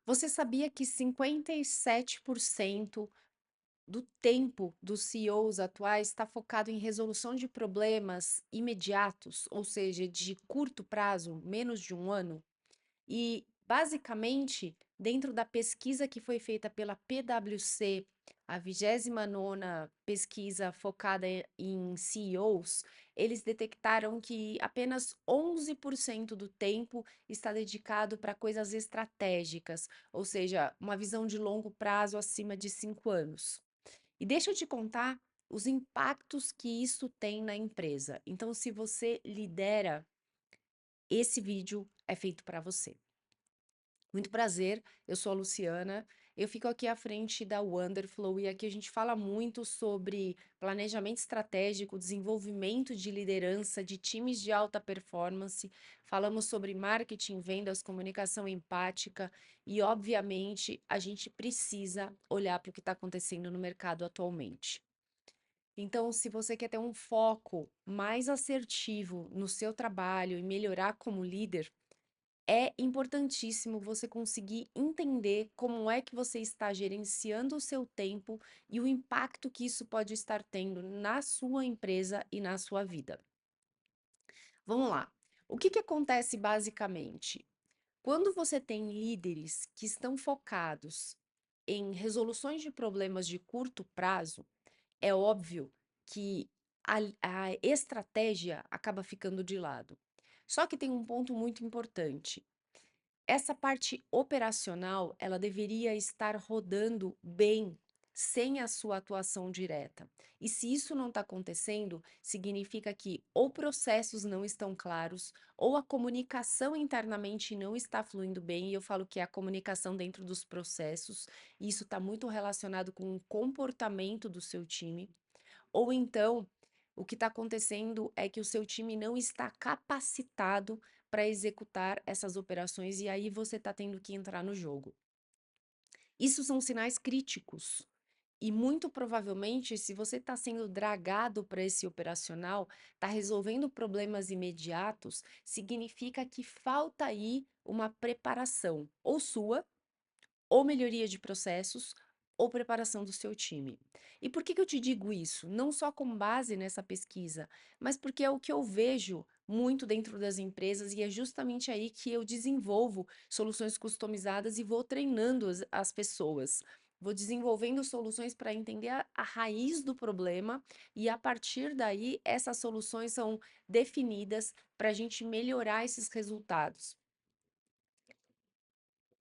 Você sabia que 57% do tempo dos CEOs atuais está focado em resolução de problemas imediatos, ou seja, de curto prazo, menos de um ano? E, basicamente, dentro da pesquisa que foi feita pela PwC, a 29ª pesquisa focada em CEOs, eles detectaram que apenas 11% do tempo está dedicado para coisas estratégicas, ou seja, uma visão de longo prazo acima de 5 anos. E deixa eu te contar os impactos que isso tem na empresa. Então, se você lidera, esse vídeo é feito para você. Muito prazer, eu sou a Luciana, eu fico aqui à frente da Wonderflow e aqui a gente fala muito sobre planejamento estratégico, desenvolvimento de liderança de times de alta performance, falamos sobre marketing, vendas, comunicação empática e, obviamente, a gente precisa olhar para o que está acontecendo no mercado atualmente. Então, se você quer ter um foco mais assertivo no seu trabalho e melhorar como líder, é importantíssimo você conseguir entender como é que você está gerenciando o seu tempo e o impacto que isso pode estar tendo na sua empresa e na sua vida. Vamos lá. O que que acontece basicamente? Quando você tem líderes que estão focados em resoluções de problemas de curto prazo, é óbvio que a estratégia acaba ficando de lado. Só que tem um ponto muito importante. Essa parte operacional, ela deveria estar rodando bem, sem a sua atuação direta. E se isso não está acontecendo, significa que ou processos não estão claros, ou a comunicação internamente não está fluindo bem, e eu falo que é a comunicação dentro dos processos, e isso está muito relacionado com o comportamento do seu time, ou então, o que está acontecendo é que o seu time não está capacitado para executar essas operações e aí você está tendo que entrar no jogo. Isso são sinais críticos. E muito provavelmente, se você está sendo dragado para esse operacional, está resolvendo problemas imediatos, significa que falta aí uma preparação, ou sua, ou melhoria de processos, ou preparação do seu time. E por que que eu te digo isso? Não só com base nessa pesquisa, mas porque é o que eu vejo muito dentro das empresas e é justamente aí que eu desenvolvo soluções customizadas e vou treinando as pessoas. Vou desenvolvendo soluções para entender a raiz do problema e, a partir daí, essas soluções são definidas para a gente melhorar esses resultados.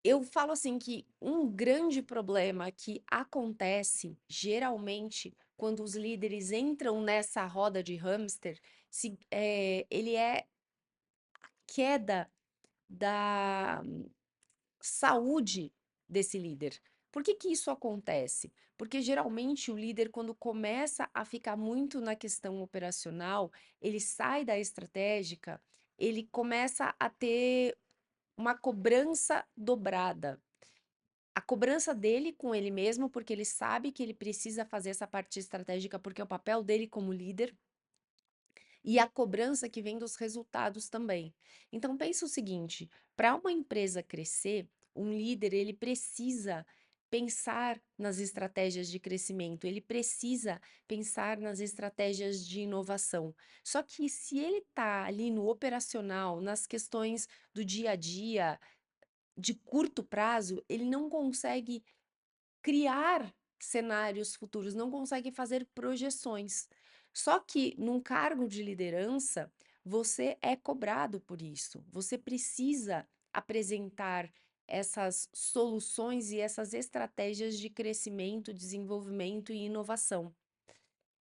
Eu falo assim que um grande problema que acontece geralmente quando os líderes entram nessa roda de hamster, ele é queda da saúde desse líder. Por que que isso acontece? Porque geralmente o líder, quando começa a ficar muito na questão operacional, ele sai da estratégica, ele começa a ter uma cobrança dobrada. A cobrança dele com ele mesmo, porque ele sabe que ele precisa fazer essa parte estratégica, porque é o papel dele como líder, e a cobrança que vem dos resultados também. Então pensa o seguinte, para uma empresa crescer, um líder ele precisa pensar nas estratégias de crescimento, ele precisa pensar nas estratégias de inovação. Só que se ele está ali no operacional, nas questões do dia a dia, de curto prazo, ele não consegue criar cenários futuros, não consegue fazer projeções. Só que num cargo de liderança, você é cobrado por isso. Você precisa apresentar essas soluções e essas estratégias de crescimento, desenvolvimento e inovação.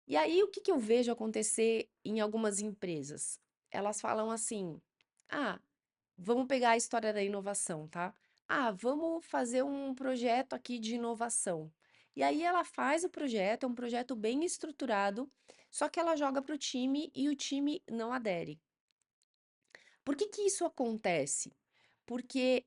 E aí, o que que eu vejo acontecer em algumas empresas? Elas falam assim: ah, vamos pegar a história da inovação, tá? Ah, vamos fazer um projeto aqui de inovação. E aí ela faz o projeto, é um projeto bem estruturado, só que ela joga para o time e o time não adere. Por que que isso acontece? Porque,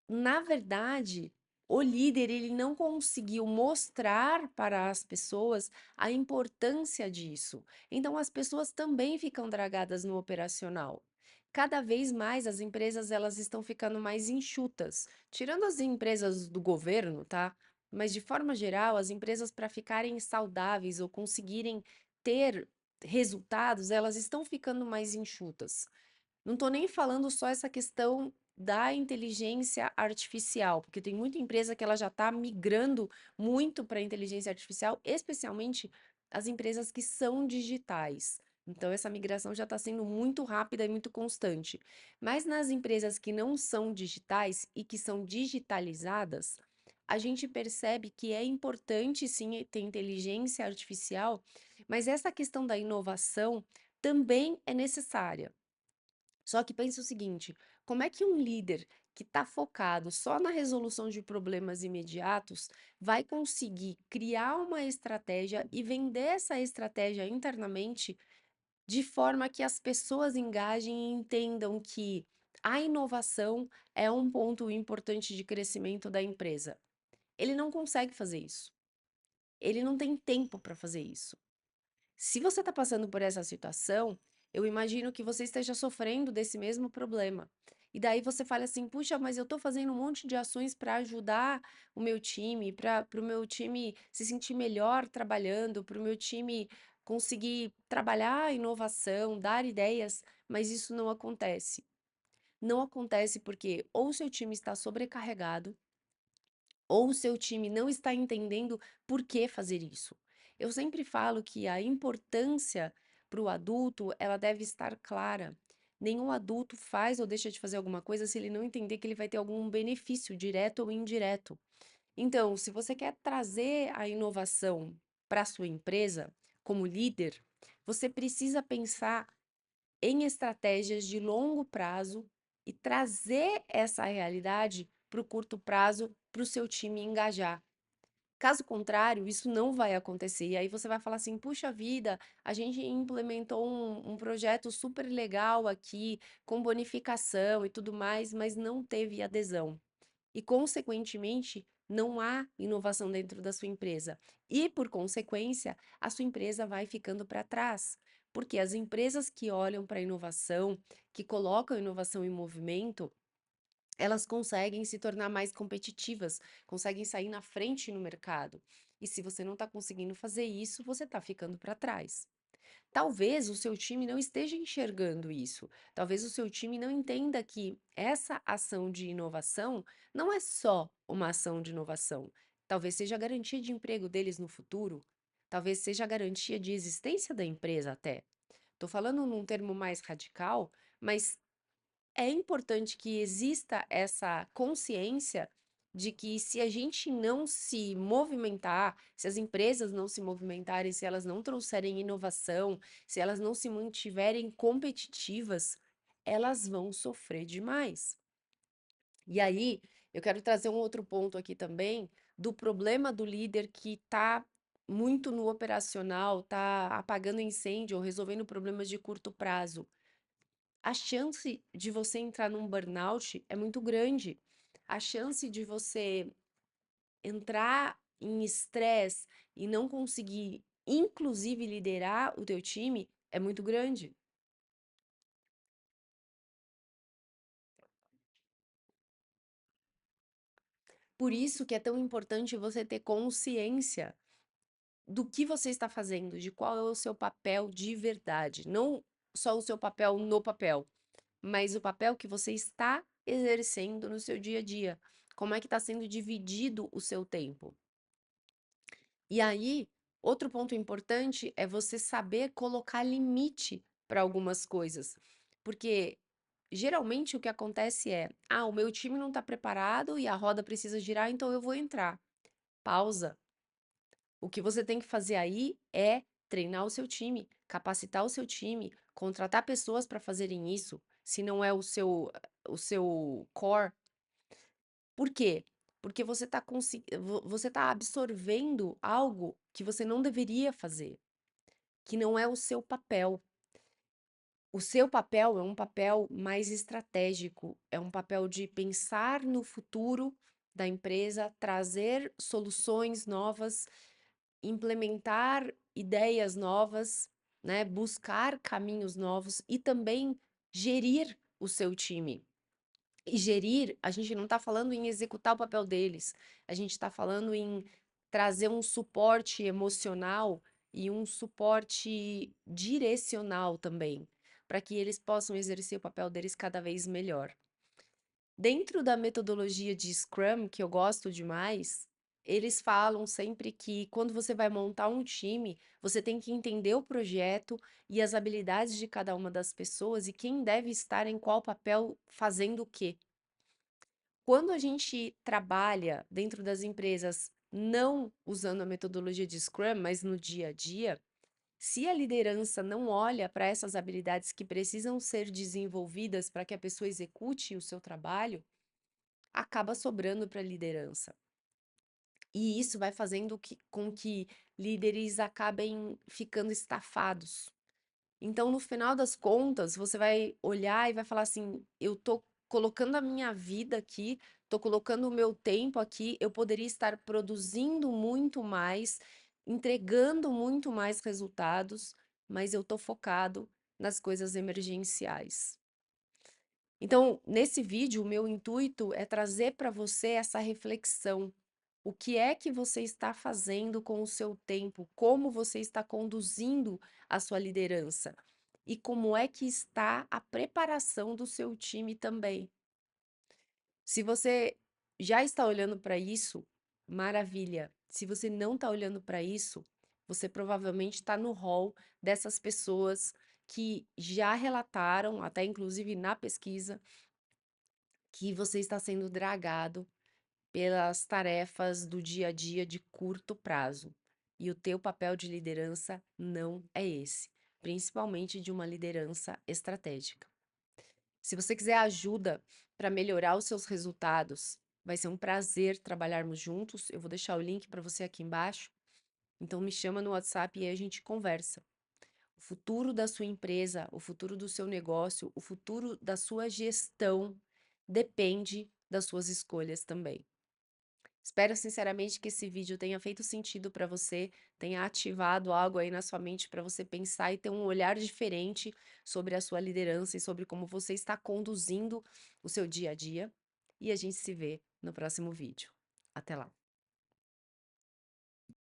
na verdade, o líder ele não conseguiu mostrar para as pessoas a importância disso. Então as pessoas também ficam dragadas no operacional. cada vez mais as empresas elas estão ficando mais enxutas. Tirando as empresas do governo, tá? Mas de forma geral, as empresas para ficarem saudáveis ou conseguirem ter resultados, elas estão ficando mais enxutas. Não estou nem falando só essa questão da inteligência artificial, porque tem muita empresa que ela já está migrando muito para a inteligência artificial, especialmente as empresas que são digitais. Então, essa migração já está sendo muito rápida e muito constante. Mas nas empresas que não são digitais e que são digitalizadas, a gente percebe que é importante sim ter inteligência artificial, mas essa questão da inovação também é necessária. Só que pensa o seguinte: como é que um líder que está focado só na resolução de problemas imediatos vai conseguir criar uma estratégia e vender essa estratégia internamente de forma que as pessoas engajem e entendam que a inovação é um ponto importante de crescimento da empresa? Ele não consegue fazer isso. Ele não tem tempo para fazer isso. Se você está passando por essa situação, eu imagino que você esteja sofrendo desse mesmo problema. E daí você fala assim: puxa, mas eu estou fazendo um monte de ações para ajudar o meu time, para o meu time se sentir melhor trabalhando, para o meu time conseguir trabalhar a inovação, dar ideias, mas isso não acontece. Não acontece porque ou o seu time está sobrecarregado, ou o seu time não está entendendo por que fazer isso. Eu sempre falo que a importância para o adulto, ela deve estar clara. Nenhum adulto faz ou deixa de fazer alguma coisa se ele não entender que ele vai ter algum benefício, direto ou indireto. Então, se você quer trazer a inovação para a sua empresa, como líder, você precisa pensar em estratégias de longo prazo e trazer essa realidade para o curto prazo para o seu time engajar. Caso contrário, isso não vai acontecer. E aí você vai falar assim: puxa vida, a gente implementou um projeto super legal aqui, com bonificação e tudo mais, mas não teve adesão. E, consequentemente, não há inovação dentro da sua empresa. E, por consequência, a sua empresa vai ficando para trás. Porque as empresas que olham para a inovação, que colocam a inovação em movimento, elas conseguem se tornar mais competitivas, conseguem sair na frente no mercado. E se você não está conseguindo fazer isso, você está ficando para trás. Talvez o seu time não esteja enxergando isso. Talvez o seu time não entenda que essa ação de inovação não é só uma ação de inovação. Talvez seja a garantia de emprego deles no futuro. Talvez seja a garantia de existência da empresa até. Estou falando num termo mais radical, mas é importante que exista essa consciência de que se a gente não se movimentar, se as empresas não se movimentarem, se elas não trouxerem inovação, se elas não se mantiverem competitivas, elas vão sofrer demais. E aí, eu quero trazer um outro ponto aqui também do problema do líder que está muito no operacional, está apagando incêndio ou resolvendo problemas de curto prazo. A chance de você entrar num burnout é muito grande. A chance de você entrar em estresse e não conseguir, inclusive, liderar o teu time é muito grande. Por isso que é tão importante você ter consciência do que você está fazendo, de qual é o seu papel de verdade. Não só o seu papel no papel, mas o papel que você está exercendo no seu dia a dia. Como é que está sendo dividido o seu tempo? E aí, outro ponto importante é você saber colocar limite para algumas coisas. Porque geralmente o que acontece é: ah, o meu time não está preparado e a roda precisa girar, então eu vou entrar. Pausa. O que você tem que fazer aí é treinar o seu time, capacitar o seu time, contratar pessoas para fazerem isso, se não é o seu core. Por quê? Porque você está absorvendo algo que você não deveria fazer, que não é o seu papel. O seu papel é um papel mais estratégico, é um papel de pensar no futuro da empresa, trazer soluções novas, implementar ideias novas, né? Buscar caminhos novos e também gerir o seu time. E gerir, a gente não está falando em executar o papel deles, a gente está falando em trazer um suporte emocional e um suporte direcional também, para que eles possam exercer o papel deles cada vez melhor. Dentro da metodologia de Scrum, que eu gosto demais, eles falam sempre que quando você vai montar um time, você tem que entender o projeto e as habilidades de cada uma das pessoas e quem deve estar em qual papel fazendo o quê. Quando a gente trabalha dentro das empresas não usando a metodologia de Scrum, mas no dia a dia, se a liderança não olha para essas habilidades que precisam ser desenvolvidas para que a pessoa execute o seu trabalho, acaba sobrando para a liderança. E isso vai fazendo com que líderes acabem ficando estafados. Então, no final das contas, você vai olhar e vai falar assim: eu tô colocando a minha vida aqui, tô colocando o meu tempo aqui, eu poderia estar produzindo muito mais, entregando muito mais resultados, mas eu tô focado nas coisas emergenciais. Então, nesse vídeo, o meu intuito é trazer para você essa reflexão. O que é que você está fazendo com o seu tempo? Como você está conduzindo a sua liderança? E como é que está a preparação do seu time também? Se você já está olhando para isso, maravilha. Se você não está olhando para isso, você provavelmente está no hall dessas pessoas que já relataram, até inclusive na pesquisa, que você está sendo dragado pelas tarefas do dia a dia de curto prazo. E o teu papel de liderança não é esse, principalmente de uma liderança estratégica. Se você quiser ajuda para melhorar os seus resultados, vai ser um prazer trabalharmos juntos. Eu vou deixar o link para você aqui embaixo. Então me chama no WhatsApp e aí a gente conversa. O futuro da sua empresa, o futuro do seu negócio, o futuro da sua gestão depende das suas escolhas também. Espero sinceramente que esse vídeo tenha feito sentido para você, tenha ativado algo aí na sua mente para você pensar e ter um olhar diferente sobre a sua liderança e sobre como você está conduzindo o seu dia a dia. E a gente se vê no próximo vídeo. Até lá!